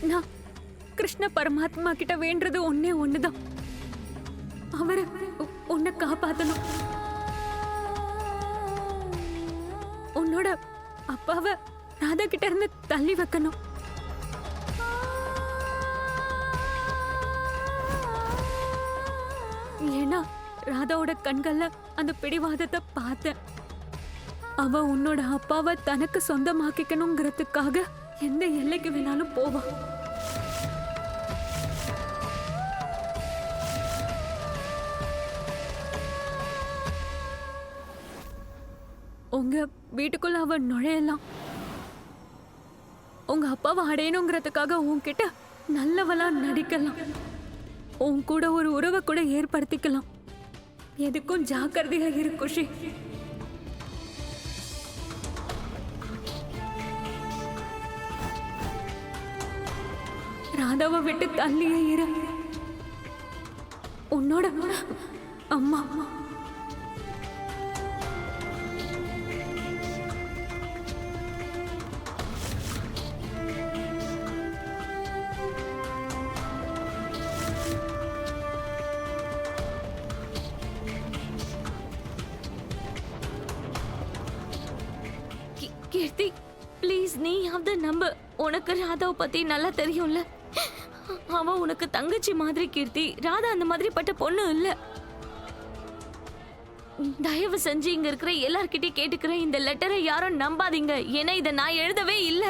நான் கிருஷ்ண பரமாத்மா கிட்ட வேண்டது ஒன்னே ஒண்ணுதான். அவரை உன்னை காப்பாத்தணும். உன்னோட அப்பாவை ராதா கிட்ட இருந்து தள்ளி வைக்கணும். ஏன்னா ராதாவோட கண்கள்ல அந்த பிடிவாதத்தை பார்த்தேன். அவ உன்னோட அப்பாவை தனக்கு சொந்தமாக்கிக்கணுங்கிறதுக்காக எந்த எல்லைக்கு வேணாலும் போவா. உங்க வீட்டுக்குள்ள அவ நுழையலாம். உங்க அப்பாவை அடையணுங்கிறதுக்காக உன்கிட்ட நல்லவளா நடிக்கலாம். உன் கூட ஒரு உறவை கூட ஏற்படுத்திக்கலாம். எதுக்கும் ஜாக்கிரதையா இரு குஷி. ராதாவை விட்டு தள்ளியே இரு. உன்னோட அம்மா கீர்த்தி, ப்ளீஸ் நீயாவது நம்ப. உனக்கு ராதாவை பத்தி நல்லா தெரியும்ல. அவ உனக்கு தங்கச்சி மாதிரி கீர்த்தி. ராதா அந்த மாதிரி பட்ட பொண்ணு இல்ல. தயவு செஞ்சு இங்க இருக்கிற எல்லார்கிட்டயும் கேட்டுக்கிறேன், இந்த லெட்டரை யாரும் நம்பாதீங்க. ஏன்னா இதை நான் எழுதவே இல்ல.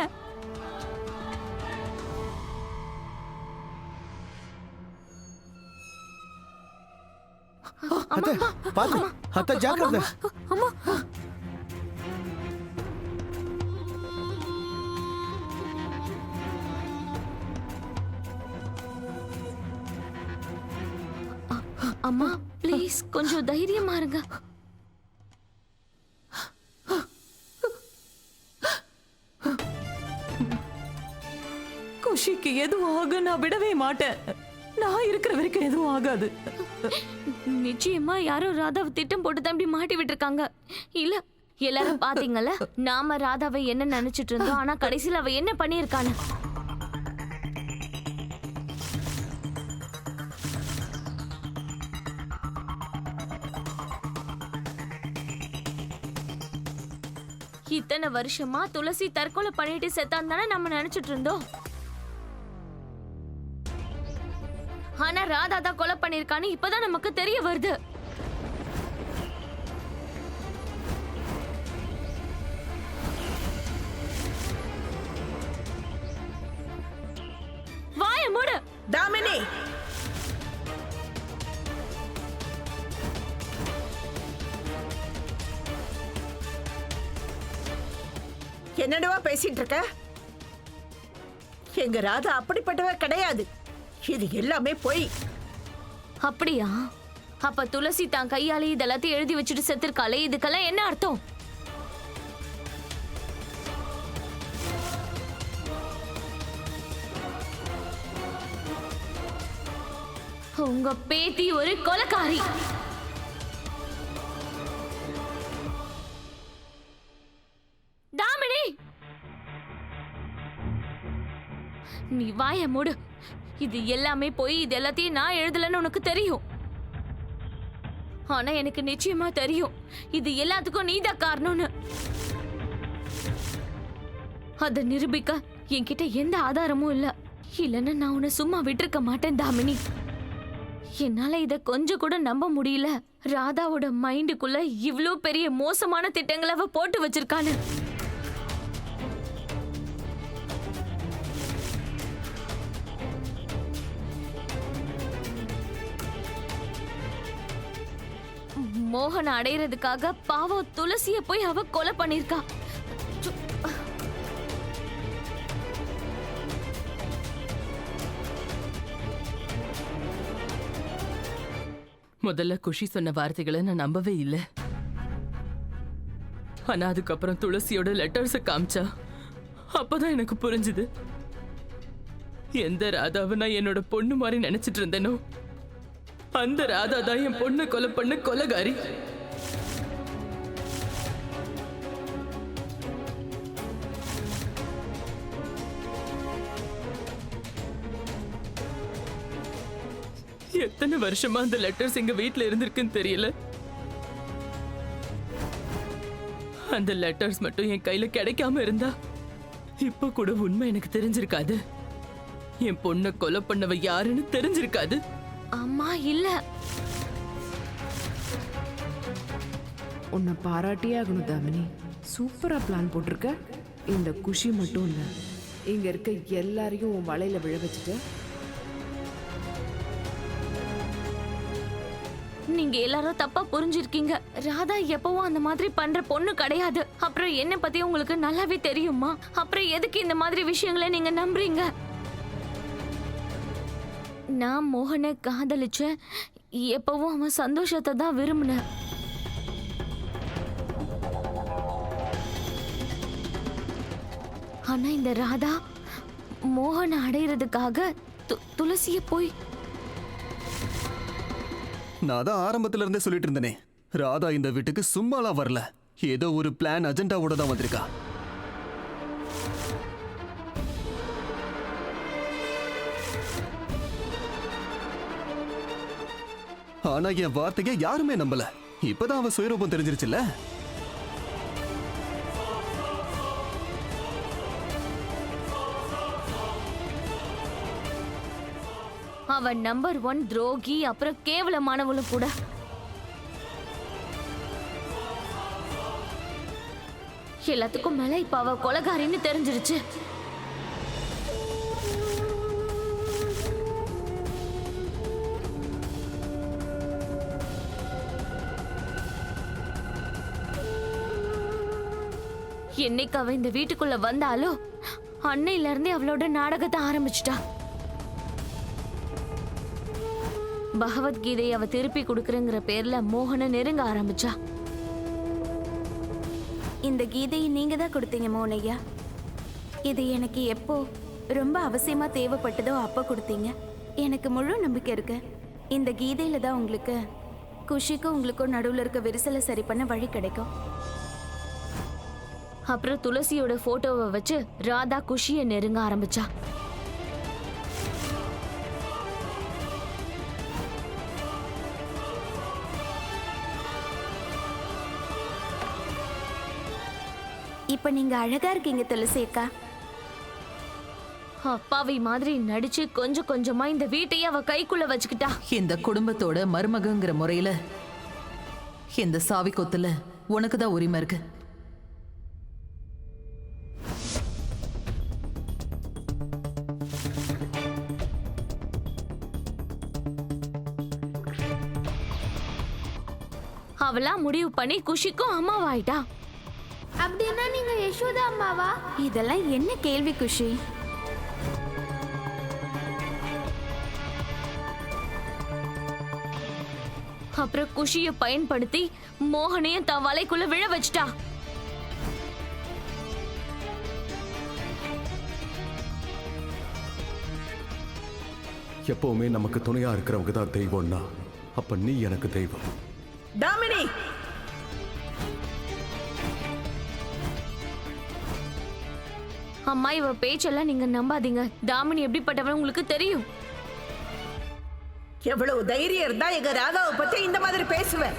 அம்மா அம்மா ப்ளீஸ் கொஞ்சம் தைரியமா இருங்க. குஷிக்கு எதுவும் ஆக நான் விடவே மாட்டேன். நான் இருக்கிற வரைக்கும் எதுவும் ஆகாது. நிச்சயமா யாரோ ராதாவை திட்டம் போட்டு தான் இப்படி மாட்டி விட்டுருக்காங்க. இல்ல எல்லாரும் பாத்தீங்கல்ல, நாம ராதாவை என்ன நினைச்சிட்டு இருந்தோம், ஆனா கடைசியில் அவ என்ன பண்ணிருக்கான்னு. இத்தனை வருஷமா துளசி தற்கொலை பண்ணிட்டு செத்தான் தானே நம்ம நினைச்சிட்டு இருந்தோம். ஆனா ராதா தான் கொலை பண்ணிருக்கான்னு இப்பதான் நமக்கு தெரிய வருது. வாய மூடு தாமினி. என்னடவா பேசிட்டு இருக்க? எங்க ராதா அப்படிப்பட்டவ கிடையாது. இது எல்லாமே போய். அப்படியா? அப்ப துளசி தான் கையாலே இதெல்லாத்தையும் எழுதி வச்சுட்டு செத்துருக்காளே, இதுக்கெல்லாம் என்ன அர்த்தம்? உங்க பேத்தி ஒரு கொலைக்காரி. தாமினி, நீ வாய மூடு. இது எல்லாமே போய் இது எல்லாத்தையும் நான் எழுதலன்னு உனக்கு தெரியும். ஆனா எனக்கு நிச்சயமா தெரியும் இது எல்லாத்துக்கும் நீதான் காரணம்னு. அத நிரூபிக்க என்கிட்ட எந்த ஆதாரமும் இல்ல. இல்லைன்னா நான் உன்னை சும்மா விட்டுருக்க மாட்டேன் தாமினி. என்னால இத கொஞ்சம் கூட நம்ப முடியல. ராதாவோட மைண்டுக்குள்ள இவ்ளோ பெரிய மோசமான திட்டங்களை அவ போட்டு வச்சிருக்கான்னு. மோகன் அடையிறதுக்காக பாவம் துளசிய போய் அவ கொலை பண்ணிருக்கா. முதல்ல குஷி சொன்ன வார்த்தைகளை நான் நம்பவே இல்லை. ஆனா அதுக்கப்புறம் துளசியோட லெட்டர்ஸ காமிச்சா அப்பதான் எனக்கு புரிஞ்சுது. எந்த ராதாவை நான் என்னோட பொண்ணு மாதிரி நினைச்சிட்டு இருந்தேனோ அந்த ராதா தான் என் பொண்ணை கொலை பண்ண கொலைகாரி. எத்தனை வருஷமா அந்த லெட்டர்ஸ் எங்க வீட்ல இருந்திருக்குன்னு தெரியல. அந்த லெட்டர்ஸ் மட்டும் என் கையில கிடைக்காம இருந்தா இப்ப கூட உண்மை எனக்கு தெரிஞ்சிருக்காது. என் பொண்ணை கொலை பண்ணவ யாருன்னு தெரிஞ்சிருக்காது. அம்மா இல்ல, உன்னை பாராட்டியே ஆகணும் தாமினி. சூப்பரா பிளான் போட்டிருக்க. இந்த குஷி மட்டும் இல்ல, இங்க இருக்க எல்லாரையும் உன் வலையில விழ வச்சுட்டு நீங்க எல்லாரும் தப்பா புரிஞ்சிருக்கீங்க. ராதா எப்பவும் அந்த மாதிரி பண்ற பொண்ணு கிடையாது. அப்புறம் என்ன பத்தி உங்களுக்கு நல்லாவே தெரியுமா? அப்புறம் எதுக்கு இந்த மாதிரி விஷயங்களை நீங்க நம்புறீங்க? நான் மோகனை காதலிச்சேன். எப்பவும் அவன் சந்தோஷத்தை தான் விரும்பினேன். ஆனா இந்த ராதா மோகனை அடையிறதுக்காக துளசிய போய் நான் தான் ஆரம்பத்துல இருந்தே சொல்லிட்டு இருந்தேனே, ராதா இந்த வீட்டுக்கு சும்மாலாம் வரல. ஏதோ ஒரு பிளான் அஜெண்டாவோட தான் வந்திருக்கா. ஆனா என் வார்த்தையை யாருமே நம்பல. இப்பதான் அவ சுயரூபம் தெரிஞ்சிருச்சுல்ல. அவன் நம்பர் 1 துரோகி, அப்புறம் கேவலமானவளும் கூட. எல்லாத்துக்கும் மேல இப்ப அவ கொலைகாரின்னு தெரிஞ்சிருச்சு. என்னைக்கு அவ இந்த வீட்டுக்குள்ள வந்தாலோ அன்னையில இருந்தே அவளோட நாடகத்தை ஆரம்பிச்சிட்டா. பகவத்கீதையை அவ திருப்பி கொடுக்கறங்கிற பேர்ல மோகனை நெருங்க ஆரம்பிச்சா. இந்த கீதையை நீங்க தான் கொடுத்தீங்க மோனையா. இது எனக்கு எப்போ ரொம்ப அவசியமா தேவைப்பட்டதோ அப்ப கொடுத்தீங்க. எனக்கு முழு நம்பிக்கை இருக்கு, இந்த கீதையில தான் உங்களுக்கு குஷிக்கும் உங்களுக்கும் நடுவுல இருக்க விரிசலை சரி பண்ண வழி கிடைக்கும். அப்புறம் துளசியோட போட்டோவை வச்சு ராதா குஷியை நெருங்க ஆரம்பிச்சா. இப்ப நீங்க அழகா இருக்கீங்க துளசி அக்கா. அப்பாவி மாதிரி நடிச்சு கொஞ்சம் கொஞ்சமா இந்த வீட்டையே அவ கைக்குள்ள வச்சுக்கிட்டா. இந்த குடும்பத்தோட மருமகங்கிற முறையில இந்த சாவி கொத்துல உனக்கு தான் உரிமை இருக்கு. அவளா முடிவு பண்ணி குஷிக்கும் அம்மாவாயிட்டா. அப்படின்னா நீங்க யசோதா அம்மாவா? இதெல்லாம் என்ன கேள்வி குஷி? அப்புறம் குஷிய பயன்படுத்தி மோகனையும் தன் வலைக்குள்ள விழ வச்சிட்டா. எப்பவுமே நமக்கு துணையா இருக்கிறவங்க தான் தெய்வம்னா அப்ப நீ எனக்கு தெய்வம். தாமினி, அம்மா இவ பேச்செல்லாம் நீங்க நம்பாதீங்க. தாமினி எப்படிப்பட்டவன் உங்களுக்கு தெரியும். எவ்வளவு தைரியம் இருந்தா எங்க ராதாவை பத்தி இந்த மாதிரி பேசுவேன்?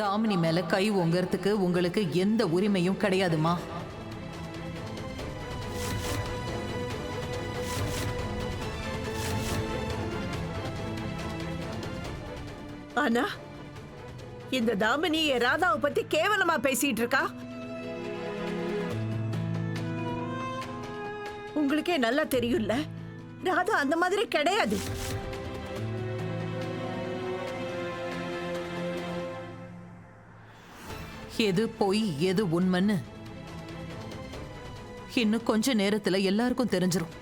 தாமினி மேல கை ஓங்கறதுக்கு உங்களுக்கு எந்த உரிமையும் கிடையாதுமா. ஆனா இந்த தாமினி என் ராதாவை பத்தி கேவலமா பேசிட்டு இருக்கா. உங்களுக்கே நல்லா தெரியும்ல, ராதா அந்த மாதிரி கிடையாது. எது பொய் எது உண்மைன்னு இன்னும் கொஞ்ச நேரத்துல எல்லாருக்கும் தெரிஞ்சிரும்.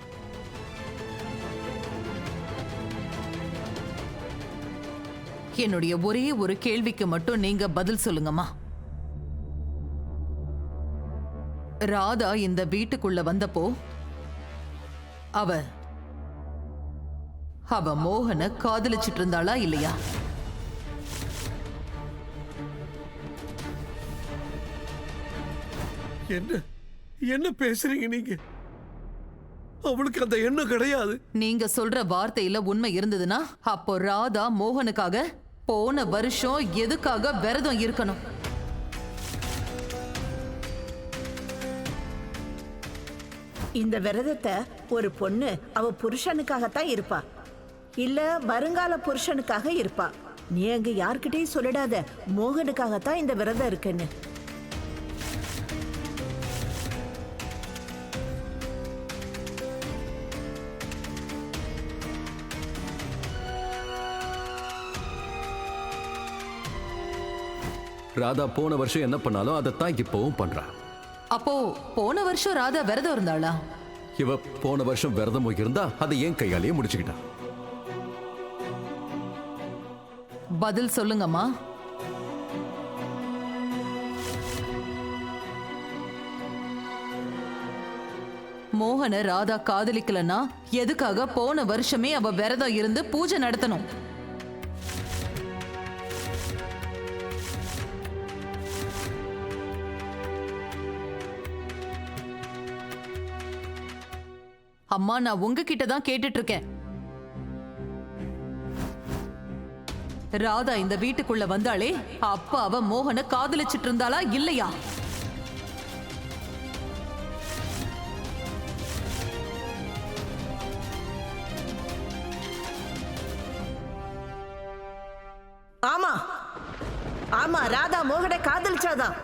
என்னுடைய ஒரே ஒரு கேள்விக்கு மட்டும் நீங்க பதில் சொல்லுங்கம்மா. ராதா இந்த வீட்டுக்குள்ள வந்தப்போ அவ மோகனை காதலிச்சிட்டு இருந்தாளா இல்லையா? என்ன என்ன பேசுறீங்க நீங்க? அவளுக்கு அந்த எண்ணம் கிடையாது. நீங்க சொல்ற வார்த்தையில உண்மை இருந்ததுன்னா அப்போ ராதா மோகனுக்காக போன வருஷம் எதுக்காக விரதம் இருக்கணும்? இந்த விரதத்தை ஒரு பொண்ணு அவ புருஷனுக்காகத்தான் இருப்பா, இல்ல வருங்கால புருஷனுக்காக இருப்பா. நீ அங்க யார்கிட்டயும் சொல்லிடாத மோகனுக்காகத்தான் இந்த விரதம் இருக்குன்னு. ராதா போன வருஷம் என்ன பண்ணாலும் அதைத்தான் இப்பவும் பண்றா. அப்போ போன வருஷம் ராதா விரதம் இருந்தாளா? இவ போன வருஷம் விரதம் இருந்தா அதை ஏன் கையாலேயே முடிச்சுக்கிட்டா? பதில் சொல்லுங்கம்மா. மோகன ராதா காதலிக்கலன்னா எதுக்காக போன வருஷமே அவ விரதம் இருந்து பூஜை நடத்தணும்? அம்மா, நான் உங்ககிட்ட தான் கேட்டுட்டு இருக்கேன். ராதா இந்த வீட்டுக்குள்ள வந்தாளே, அப்ப அவ மோகனை காதலிச்சிட்டு இருந்தாளா இல்லையா? ஆமா ஆமா, ராதா மோகனை காதலிச்சாதான்.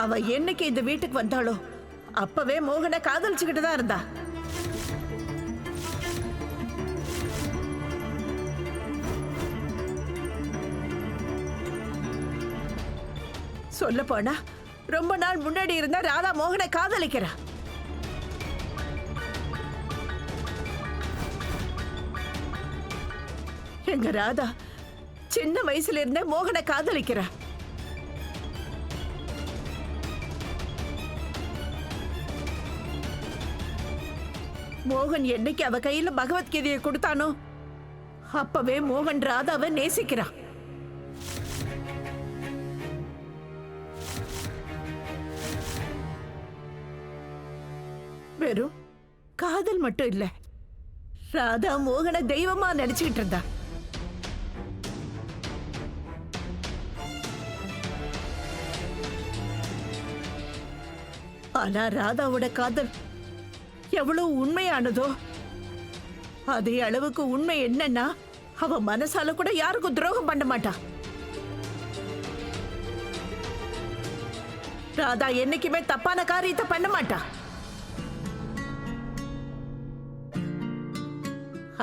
அவ என்னைக்கு இந்த வீட்டுக்கு வந்தாளோ அப்பவே மோகனை காதலிச்சுக்கிட்டு தான் இருந்தா. சொல்ல போனா ரொம்ப நாள் முன்னாடி இருந்த ராதா மோகனை காதலிக்கிறா. எங்க ராதா சின்ன வயசுல இருந்தே மோகனை காதலிக்கிறா. மோகன் என்னைக்கு அவ கையில பகவத்கீதையை கொடுத்தானோ அப்பவே மோகன் ராதாவை நேசிக்கிறான். வெறும் காதல் மட்டும் இல்ல, ராதா மோகனை தெய்வமா நினைச்சுக்கிட்டு இருந்தா. ஆனா ராதாவோட காதல் எவ்வளவு உண்மையானதோ அதே அளவுக்கு உண்மை என்னன்னா அவ மனசால கூட யாருக்கும் துரோகம் பண்ண மாட்டா. ராதா என்னைக்குமே தப்பான காரியத்தை பண்ண மாட்டா.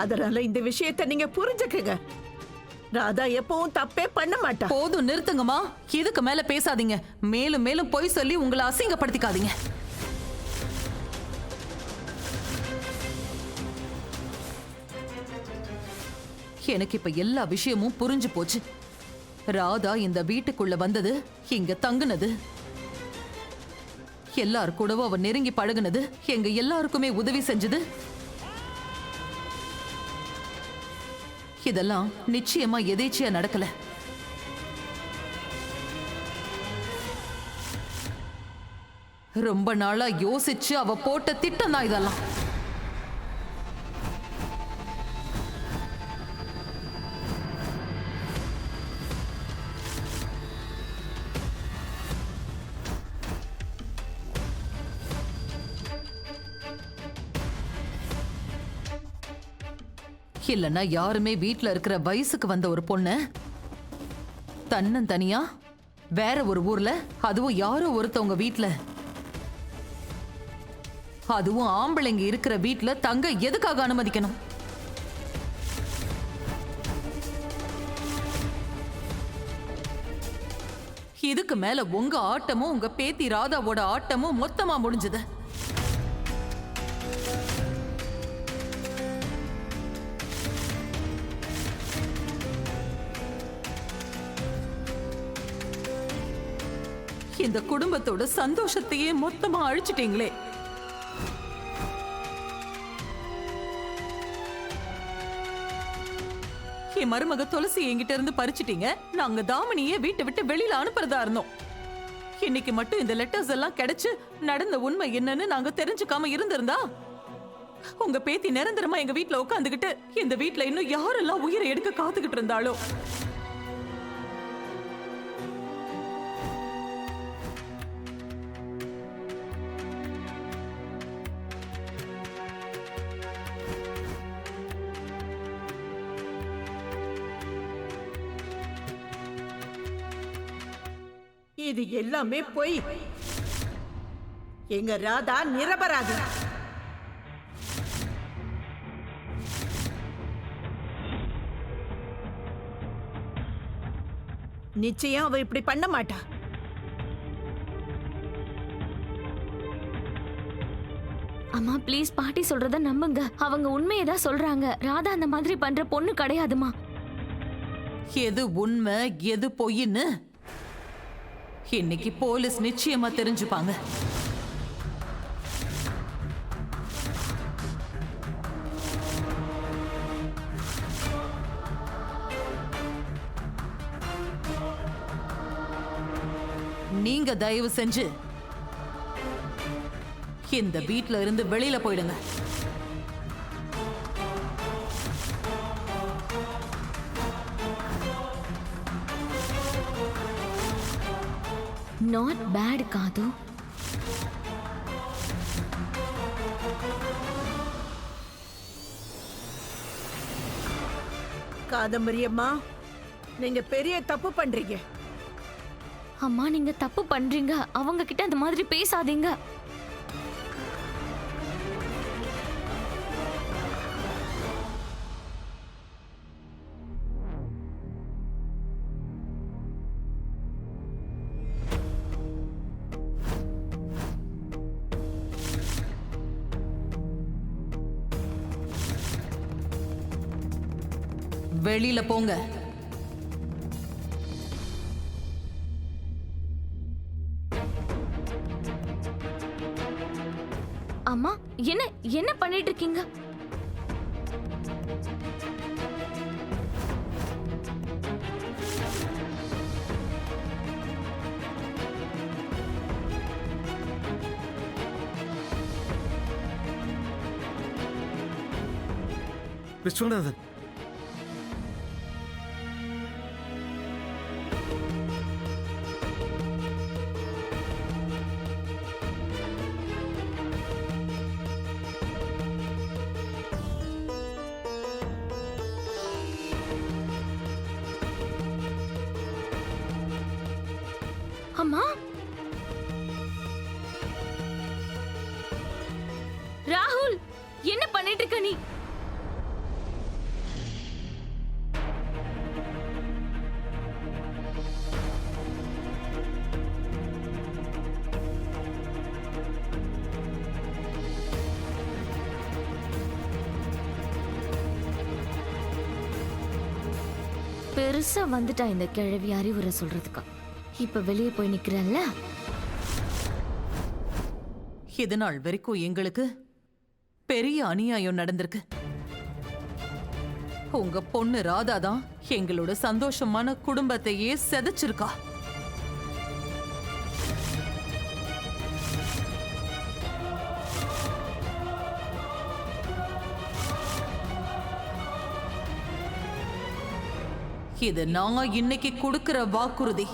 அதனால இந்த விஷயத்தை நீங்க புரிஞ்சுக்கங்க. ராதா எப்பவும் தப்பே பண்ண மாட்டா. போதும், நிறுத்துங்கம்மா. இதுக்கு மேல பேசாதீங்க. மேலும் மேலும் பொய் சொல்லி உங்களை அசிங்கப்படுத்திக்காதீங்க. எனக்கு இப்ப எல்லா விஷயமும் புரிஞ்சு போச்சு. ராதா இந்த வீட்டுக்குள்ள வந்தது, இங்க தங்குனது, எல்லார் கூடவும் அவ நெருங்கி பழகுனது, எங்க எல்லாருக்குமே உதவி செஞ்சது, இதெல்லாம் நிச்சயமா எதேச்சியா நடக்கல. ரொம்ப நாளா யோசிச்சு அவ போட்ட திட்டம் தான் இதெல்லாம். இல்லன்னா யாருமே வீட்ல இருக்கிற வயசுக்கு வந்த ஒரு பொண்ணு தன்னந்தனியா வேற ஒரு ஊர்ல, அதுவும் யாரோ ஒருத்தவங்க வீட்ல, அதுவும் ஆம்பளைங்க இருக்கிற வீட்ல தங்க எதுக்காக அனுமதிக்கணும்? இதுக்கு மேல உங்க ஆட்டமும் உங்க பேத்தி ராதாவோட ஆட்டமும் மொத்தமா முடிஞ்சது. இந்த குடும்பத்தோட சந்தோஷத்தையே மொத்தமா அழிச்சிட்டீங்களே. என் மருமக துளசி என்கிட்ட இருந்து பறிச்சிட்டீங்க. நாங்க தாமினியே வீட்டை விட்டு வெளியில அனுப்புறதா இருந்தோம். இன்னைக்கு மட்டும் இந்த லெட்டர்ஸ் எல்லாம் கிடைச்சு நடந்த உண்மை என்னன்னு நாங்க தெரிஞ்சுக்காம இருந்திருந்தா, உங்க பேத்தி நிரந்தரமா எங்க வீட்டுல உட்காந்துக்கிட்டு இந்த வீட்டுல இன்னும் யாரெல்லாம் உயிரை எடுக்க காத்துக்கிட்டு இருந்தாளோ. இது எல்லாமே பொய். எங்க ராதா நிரபராதி. நிச்சயம் அவ இப்படி பண்ண மாட்டா. அம்மா ப்ளீஸ், பாட்டி சொல்றத நம்புங்க. அவங்க உண்மையை தான் சொல்றாங்க. ராதா அந்த மாதிரி பண்ற பொண்ணு கிடையாதுமா. எது உண்மை எது பொய்ன்னு இன்னைக்கு போலீஸ் நிச்சயமா தெரிஞ்சுப்பாங்க. நீங்க தயவு செஞ்சு இந்த வீட்ல இருந்து வெளியில போயிடுங்க. நாட் பேட் காது. காதம்பரி அம்மா, நீங்க பெரிய தப்பு பண்றீங்க. அம்மா நீங்க தப்பு பண்றீங்க. அவங்க கிட்ட அந்த மாதிரி பேசாதீங்க. வெளியில போங்க. அம்மா என்ன என்ன பண்ணிட்டு இருக்கீங்க? விஸ்வநாதன், அம்மா ராகுல், என்ன பண்ணிட்டு இருக்க நீ? பெருசா வந்துட்டா இந்த கிழவி அறிவுரை சொல்றதுக்கா. இப்ப வெளியே போய் நிக்கிறல்ல. இது நாள் வரைக்கும் எங்களுக்கு பெரிய அநியாயம் நடந்திருக்கு. உங்க பொண்ணு ராதா தான் எங்களோட சந்தோஷமான குடும்பத்தையே செதைச்சிருக்கா. இது நான் இன்னைக்கு கொடுக்கிற வாக்குறுதி.